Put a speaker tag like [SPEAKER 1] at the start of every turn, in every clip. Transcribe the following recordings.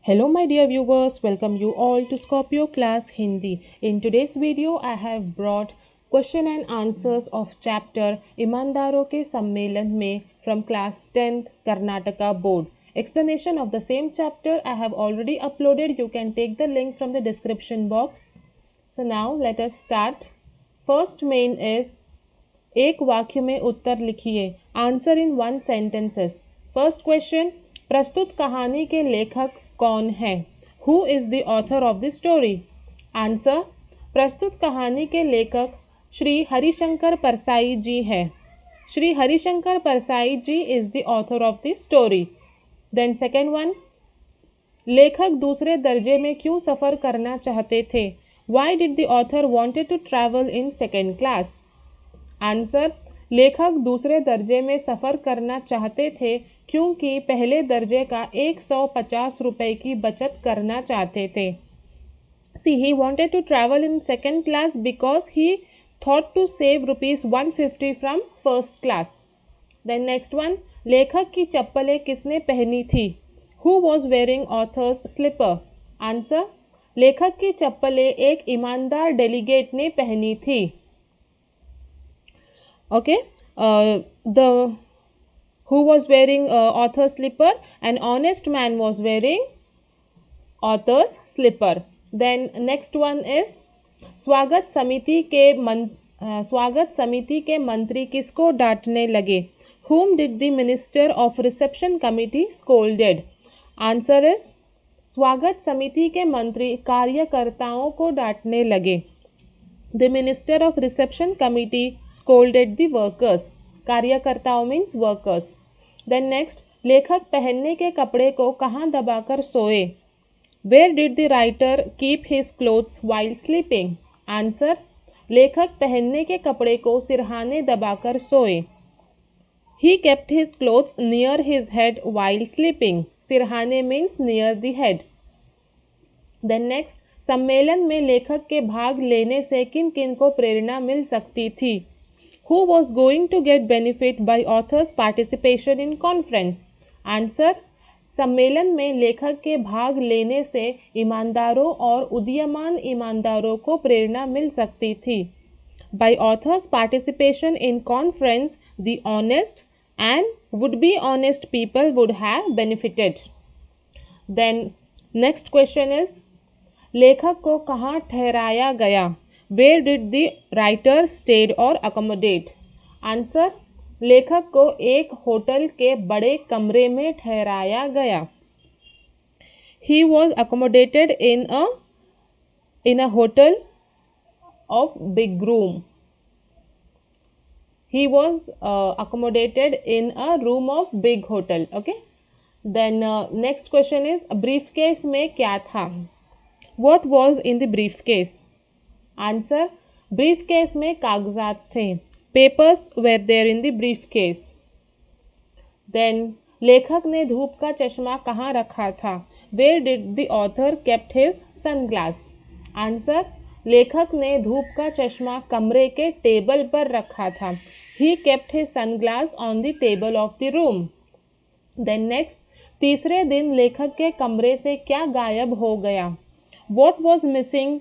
[SPEAKER 1] Hello my dear viewers, welcome you all to Scorpio class Hindi. In today's video I have brought question and answers of chapter ईमानदारों के सम्मेलन में from class 10th Karnataka board. Explanation of the same chapter I have already uploaded. You can take the link from the description box. So now let us start. First main is एक वाक्य में उत्तर लिखिए. Answer in one sentences. First question, प्रस्तुत कहानी के लेखक कौन है? Who is the author of the story? Answer, प्रस्तुत कहानी के लेखक श्री हरिशंकर परसाई जी है. Shri Harishankar Parsai ji is the author of the story. Then second one, लेखक दूसरे दर्जे में क्यों सफ़र करना चाहते थे? Why did the author wanted to travel in second class? Answer, लेखक दूसरे दर्जे में सफ़र करना चाहते थे क्योंकि पहले दर्जे का 150 रुपये की बचत करना चाहते थे. So he wanted to travel in second class because he thought to save ₹150 from first class. Then next one, लेखक की चप्पलें किसने पहनी थी? Who was wearing author's slipper? Answer, लेखक की चप्पलें एक ईमानदार डेलीगेट ने पहनी थी. Okay, the who was wearing author's slipper? An honest man was wearing author's slipper. Then next one is स्वागत समिति के मंत्री किसको डांटने लगे? Whom did the minister of reception committee scolded? Answer is स्वागत समिति के मंत्री कार्यकर्ताओं को डांटने लगे. The minister of reception committee scolded the workers. कार्यकर्ताओं means workers. Then next, लेखक पहनने के कपड़े को कहाँ दबाकर सोए? Where did the writer keep his clothes while sleeping? Answer, लेखक पहनने के कपड़े को सिरहाने दबाकर सोए. He kept his clothes near his head while sleeping. सिरहाने means near the head. Then next, सम्मेलन में लेखक के भाग लेने से किन किन को प्रेरणा मिल सकती थी? Who was going to get benefit by author's participation in conference? Answer, सम्मेलन में लेखक के भाग लेने से ईमानदारों और उदीयमान ईमानदारों को प्रेरणा मिल सकती थी. By author's participation in conference, the honest and would-be honest people would have benefited. Then next question is, लेखक को कहाँ ठहराया गया? Where did the writer stayed or accommodate? Answer, लेखक को एक होटल के बड़े कमरे में ठहराया गया. He was accommodated in a hotel of big room. He was accommodated in a room of big hotel. Okay. Then next question is, briefcase में क्या था? What was in the briefcase? Answer, briefcase में कागजात थे. Papers were there in the briefcase. Then लेखक ने धूप का चश्मा कहाँ रखा था? Where did the author kept his sunglass? Answer, लेखक ने धूप का चश्मा कमरे के टेबल पर रखा था. He kept his sunglass on the table of the room. Then next, तीसरे दिन लेखक के कमरे से क्या गायब हो गया? What was missing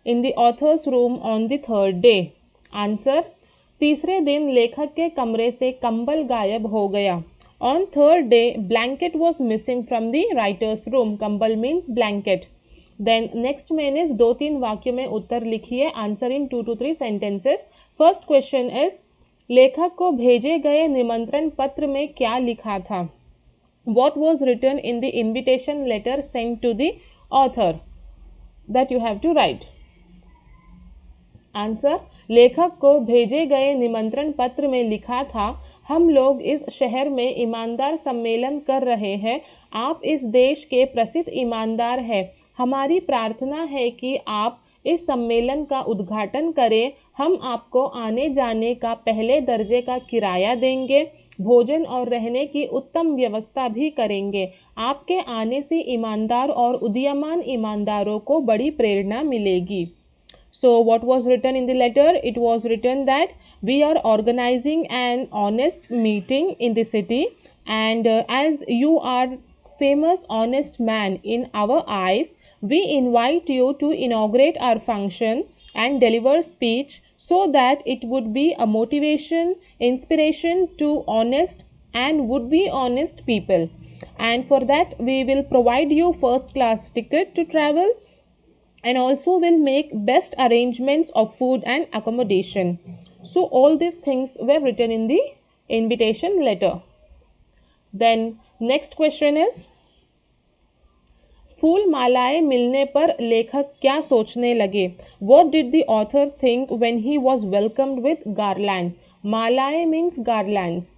[SPEAKER 1] in the author's room on the third day? Answer, तीसरे दिन लेखक के कमरे से कंबल गायब हो गया. On third day, blanket was missing from the writer's room. कंबल means blanket. Then next main is 2-3 वाक्य में उत्तर लिखिए. Answer in 2 to 3 sentences. First question is, लेखक को भेजे गए निमंत्रण पत्र में क्या लिखा था? What was written in the invitation letter sent to the author? That you have to write. Answer, लेखक को भेजे गए निमंत्रण पत्र में लिखा था, हम लोग इस शहर में ईमानदार सम्मेलन कर रहे हैं. आप इस देश के प्रसिद्ध ईमानदार हैं. हमारी प्रार्थना है कि आप इस सम्मेलन का उद्घाटन करें. हम आपको आने जाने का पहले दर्जे का किराया देंगे. भोजन और रहने की उत्तम व्यवस्था भी करेंगे. आपके आने से ईमानदार और उदीयमान ईमानदारों को बड़ी प्रेरणा मिलेगी. So what was written in the letter? It was written that we are organizing an honest meeting in the city, and as you are famous honest man in our eyes, we invite you to inaugurate our function and deliver speech so that it would be a motivation, inspiration to honest and would be honest people. And for that we will provide you first class ticket to travel and also will make best arrangements of food and accommodation. So all these things were written in the invitation letter. Then next question is, फूल मालाएं मिलने पर लेखक क्या सोचने लगे? What did the author think when he was welcomed with garland? मालाएं means garlands.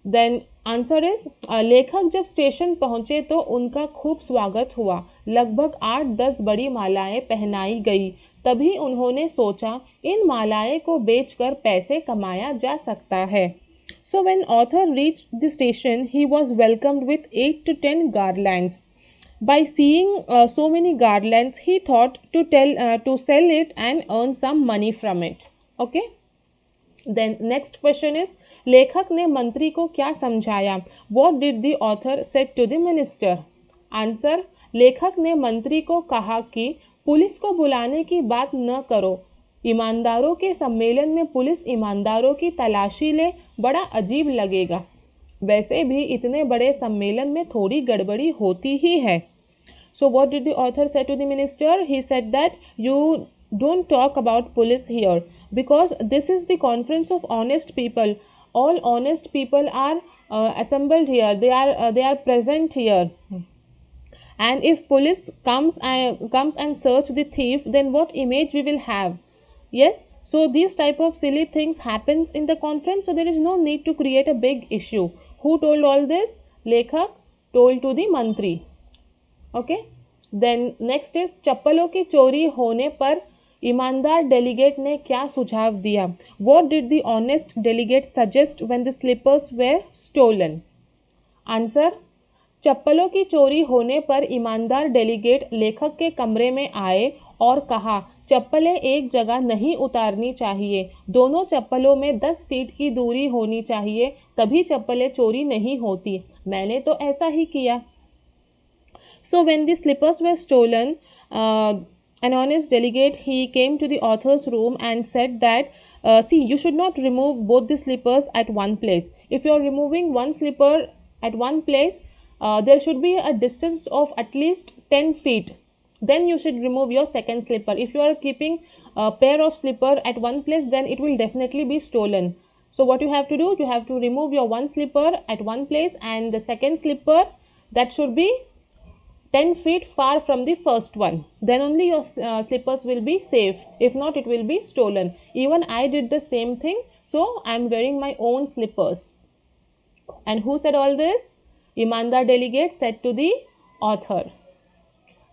[SPEAKER 1] Then answer is, लेखक जब स्टेशन पहुंचे तो उनका खूब स्वागत हुआ। लगभग 8-10 बड़ी मालाएं पहनाई गई। तभी उन्होंने सोचा इन मालाएं को बेचकर पैसे कमाया जा सकता है। So when author reached the station, he was welcomed with 8 to 10 garlands. By seeing so many garlands, he thought to sell it and earn some money from it. Okay. Then next question is, लेखक ने मंत्री को क्या समझाया? What did the author said to the minister? Answer, लेखक ने मंत्री को कहा कि पुलिस को बुलाने की बात न करो। ईमानदारों के सम्मेलन में पुलिस ईमानदारों की तलाशी ले, बड़ा अजीब लगेगा। वैसे भी इतने बड़े सम्मेलन में थोड़ी गड़बड़ी होती ही है। So what did the author say to the minister? He said that you don't talk about police here because this is the conference of honest people. All honest people are assembled here. They are present here. And if police comes and search the thief, then what image we will have? Yes. So these type of silly things happens in the conference. So there is no need to create a big issue. Who told all this? Lekhak told to the mantri. Okay. Then next is, चप्पलों की चोरी होने पर ईमानदार delegate ने क्या सुझाव दिया? What did the honest delegate suggest when the slippers were stolen? Answer, चप्पलों की चोरी होने पर ईमानदार डेलीगेट लेखक के कमरे में आए और कहा, चप्पलें एक जगह नहीं उतारनी चाहिए। दोनों चप्पलों में 10 फीट की दूरी होनी चाहिए, तभी चप्पलें चोरी नहीं होती। मैंने तो ऐसा ही किया। So when the slippers were stolen, an honest delegate, he came to the author's room and said that, see, you should not remove both the slippers at one place. If you are removing one slipper at one place, there should be a distance of at least 10 feet. Then you should remove your second slipper. If you are keeping a pair of slipper at one place, then it will definitely be stolen. So what you have to do, you have to remove your one slipper at one place and the second slipper that should be 10 feet far from the first one. Then only your slippers will be safe. If not, it will be stolen. Even I did the same thing. So I am wearing my own slippers. And who said all this? ईमानदार delegate said to the author.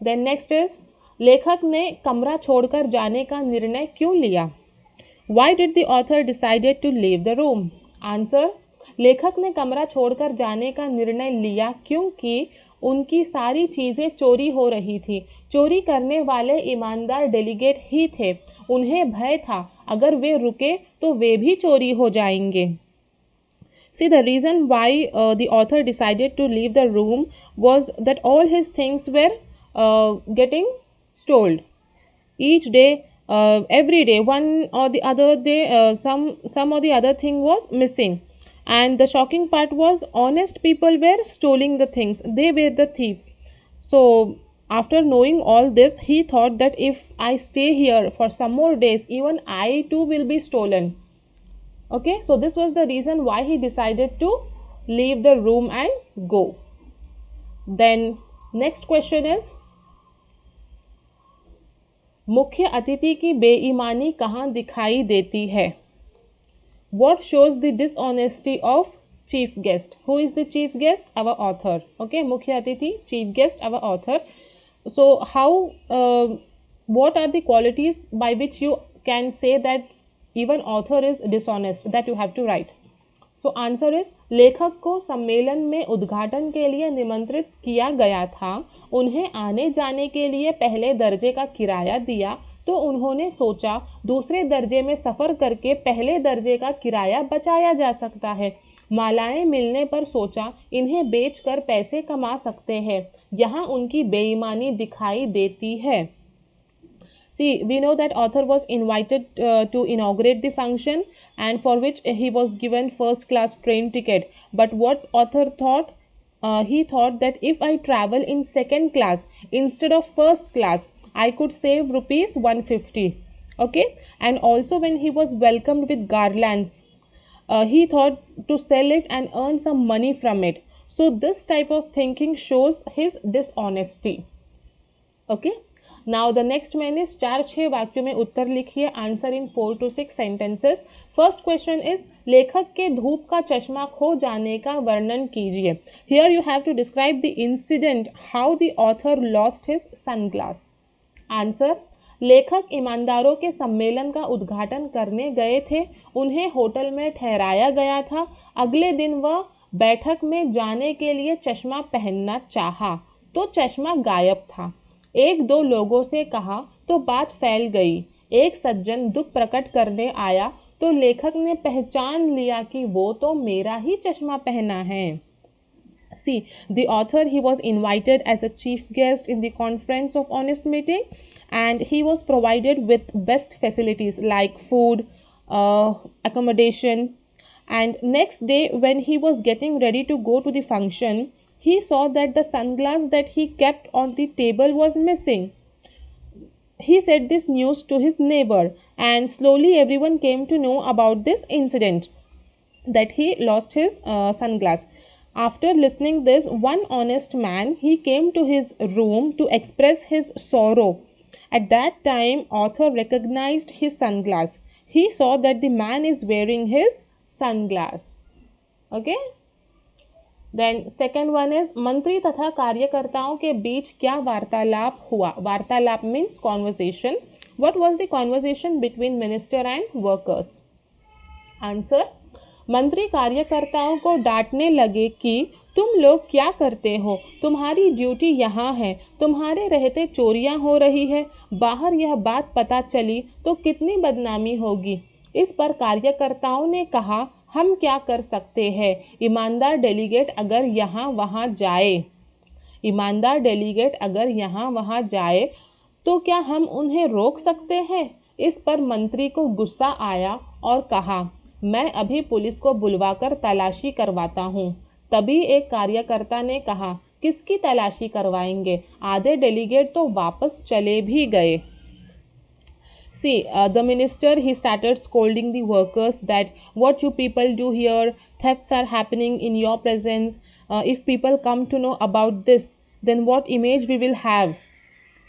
[SPEAKER 1] Then next is, लेखक ने कमरा छोड़कर जाने का निर्णय क्यों लिया? Why did the author decided to leave the room? Answer, लेखक ने कमरा छोड़कर जाने का निर्णय लिया क्योंकि उनकी सारी चीजें चोरी हो रही थी। चोरी करने वाले ईमानदार डेलीगेट ही थे। उन्हें भय था अगर वे रुके तो वे भी चोरी हो जाएंगे। See, the reason why the author decided to leave the room was that all his things were getting stolen. Each day, every day, one or the other day, some or the other thing was missing. And the shocking part was, honest people were stealing the things. They were the thieves. So after knowing all this, he thought that if I stay here for some more days, even I too will be stolen. Okay, so this was the reason why he decided to leave the room and go. Then next question is, मुख्य अतिथि की बेईमानी कहाँ दिखाई देती है? What shows the dishonesty of chief guest? Who is the chief guest? Our author. Okay, मुख्य अतिथि, chief guest, our author. So how, what are the qualities by which you can say that even author is dishonest? That you have to write. So answer is, लेखक को सम्मेलन में उद्घाटन के लिए निमंत्रित किया गया था। उन्हें आने जाने के लिए पहले दर्जे का किराया दिया तो उन्होंने सोचा दूसरे दर्जे में सफ़र करके पहले दर्जे का किराया बचाया जा सकता है। मालाएं मिलने पर सोचा इन्हें बेचकर पैसे कमा सकते हैं। यहाँ उनकी बेईमानी दिखाई देती है। See, we know that author was invited to inaugurate the function, and for which he was given first class train ticket. But what author thought? He thought that if I travel in second class instead of first class, I could save rupees 150. Okay, and also when he was welcomed with garlands, he thought to sell it and earn some money from it. So this type of thinking shows his dishonesty. Okay, now the next man is 4-6 वाक्यों में उत्तर लिखिए, answer in 4 to 6 sentences. First question is लेखक के धूप का चश्मा खो जाने का वर्णन कीजिए। Here you have to describe the incident how the author lost his sunglass. Answer, लेखक ईमानदारों के सम्मेलन का उद्घाटन करने गए थे, उन्हें होटल में ठहराया गया था। अगले दिन वह बैठक में जाने के लिए चश्मा पहनना चाहा तो चश्मा गायब था। एक दो लोगों से कहा तो बात फैल गई। एक सज्जन दुख प्रकट करने आया तो लेखक ने पहचान लिया कि वो तो मेरा ही चश्मा पहना है। See, the author, he was invited as a chief guest in the conference of honest meeting, and he was provided with best facilities like food, accommodation, and next day when he was getting ready to go to the function, he saw that the sunglass that he kept on the table was missing. He said this news to his neighbor, and slowly everyone came to know about this incident, that he lost his sunglass. After listening this, one honest man, he came to his room to express his sorrow. At that time, author recognized his sunglass. He saw that the man is wearing his sunglass. Okay. Then second one is मंत्री तथा कार्यकर्ताओं के बीच क्या वार्तालाप हुआ। वार्तालाप means conversation. What was the conversation between minister and workers. Answer, मंत्री कार्यकर्ताओं को डांटने लगे कि तुम लोग क्या करते हो, तुम्हारी ड्यूटी यहाँ है, तुम्हारे रहते चोरियां हो रही है, बाहर यह बात पता चली तो कितनी बदनामी होगी। इस पर कार्यकर्ताओं ने कहा, हम क्या कर सकते हैं, ईमानदार डेलीगेट अगर यहाँ वहाँ जाए, ईमानदार डेलीगेट अगर यहाँ वहाँ जाए तो क्या हम उन्हें रोक सकते हैं। इस पर मंत्री को गुस्सा आया और कहा, मैं अभी पुलिस को बुलवाकर तलाशी करवाता हूँ। तभी एक कार्यकर्ता ने कहा, किसकी तलाशी करवाएंगे, आधे डेलीगेट तो वापस चले भी गए। See, the minister, he started scolding the workers that what you people do here, thefts are happening in your presence. If people come to know about this, then what image we will have?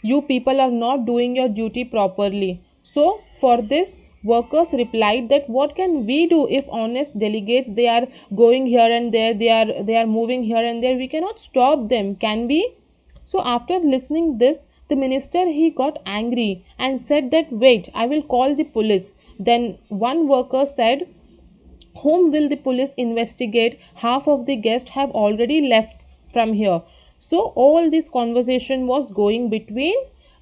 [SPEAKER 1] You people are not doing your duty properly. So for this, workers replied that what can we do if honest delegates, they are going here and there, they are moving here and there, we cannot stop them, can we? So after listening this, the minister, he got angry and said that wait, I will call the police. Then one worker said, whom will the police investigate? Half of the guests have already left from here. So all this conversation was going between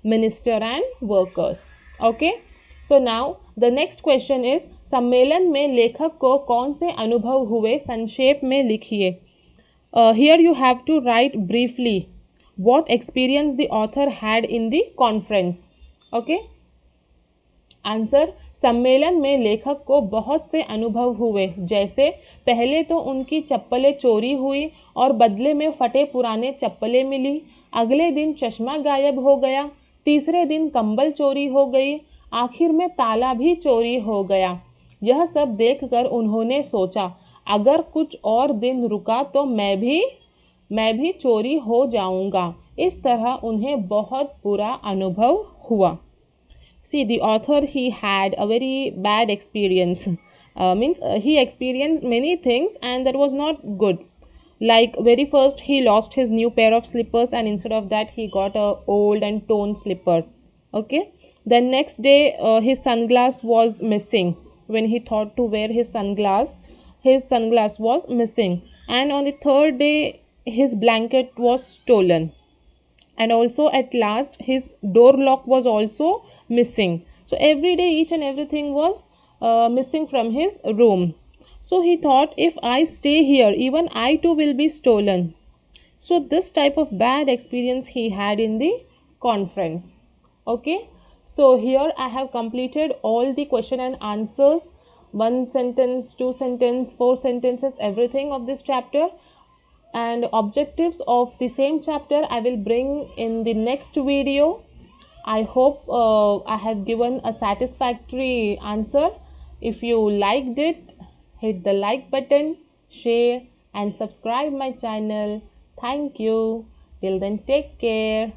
[SPEAKER 1] minister and workers. Okay. So now the next question is, सम्मेलन में लेखक को कौन से अनुभव हुए, संक्षेप में लिखिए। Here you have to write briefly what experience the author had in the conference. Okay. Answer, सम्मेलन में लेखक को बहुत से अनुभव हुए, जैसे पहले तो उनकी चप्पलें चोरी हुई और बदले में फटे पुराने चप्पलें मिली। अगले दिन चश्मा गायब हो गया। तीसरे दिन कंबल चोरी हो गई। आखिर में ताला भी चोरी हो गया। यह सब देखकर उन्होंने सोचा, अगर कुछ और दिन रुका तो मैं भी चोरी हो जाऊंगा। इस तरह उन्हें बहुत बुरा अनुभव हुआ। See, the author, he had a very bad experience. He experienced many things and that was not good. Like very first, he lost his new pair of slippers and instead of that, he got a old and torn slipper. Okay. Then next day, his sunglass was missing. When he thought to wear his sunglass was missing. And on the third day, his blanket was stolen. And also at last, his door lock was also missing. So every day, each and everything was missing from his room. So he thought, if I stay here, even I too will be stolen. So this type of bad experience he had in the conference. Okay, so here I have completed all the question and answers, one sentence, two sentence, four sentences, everything of this chapter, and objectives of the same chapter I will bring in the next video. I hope I have given a satisfactory answer. If you liked it, hit the like button, share and subscribe my channel. Thank you. Till then, take care.